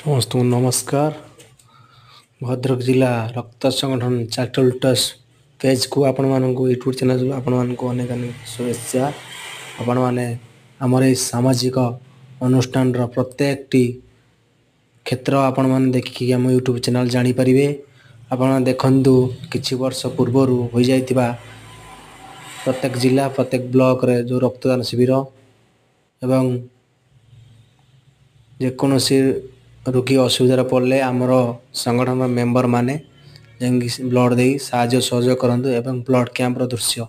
समस्त को नमस्कार। भद्रक जिला रक्त संगठन चैरिटेबल ट्रस्ट पेज को आपण मानक यूट्यूब चैनल आपण मानक अनेक अनेक शुभेच्छा। आपण माने आमर ए सामाजिक अनुष्ठान प्रत्येक टी क्षेत्र आपण माने देखिकी आम यूट्यूब चैनल जानी परिबे। आपण देखंतु किछि वर्ष पूर्व हो जाइतिबा प्रत्येक जिला प्रत्येक ब्लॉक रे जो रक्तदान शिविर एवं जेकोसी रोगी असुविधा पड़े आमर संगठन मेंबर माने ब्लड दे साहाय्य सहयोग करंतु एवं ब्लड कैंप दृश्य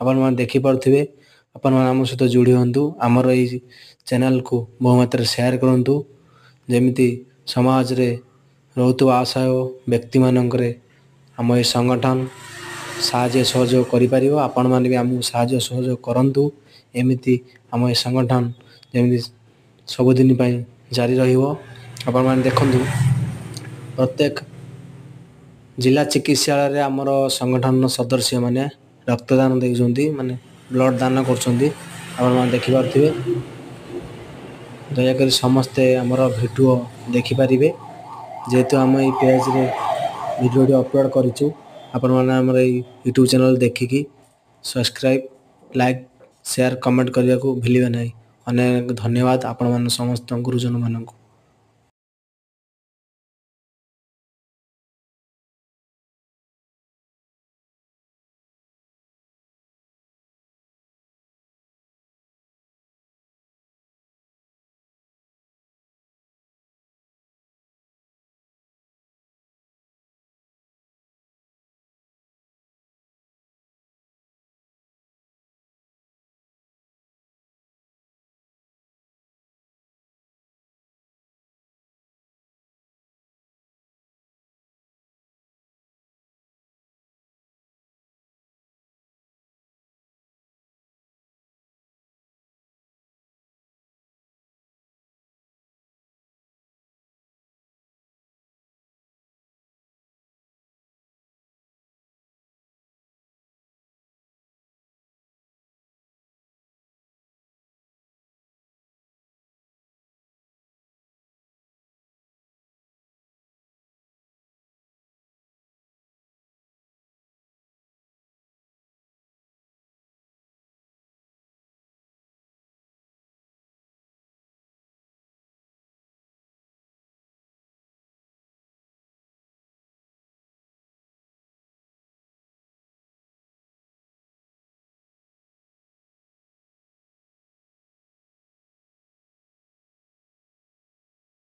आपण मैंने देखिपे। आपण आम सहित जोड़ी हूँ आमर ये चैनल को बहु मात्रा शेयर करूँ जमी समाज रे रोतुवा असहाय व्यक्ति मानक आम ये संगठन साहाय्य सहयोग करि आपण माने भी आमको साहाय्य सहयोग करंतु। एमिति आम ये संगठन जमी सबुदिन जारी रहिबो। आपण माने देखंतु प्रत्येक जिला चिकित्सालय आमर संगठन सदस्य माने रक्तदान देउछंती माने ब्लड दान करछंती। आपण माने देखि पारथिबे। दयाकरी समस्ते आमर वीडियो देखि पारिबे जेहेतु आम ये पेज रे वीडियो अपलोड करिछु। आपण माने आमर ये यूट्यूब चैनल देखिकी सब्सक्राइब लाइक शेयर कमेंट करने को भूलिबे नहीं। अनेक धन्यवाद आपण मान समस्त गुरुजन मानक।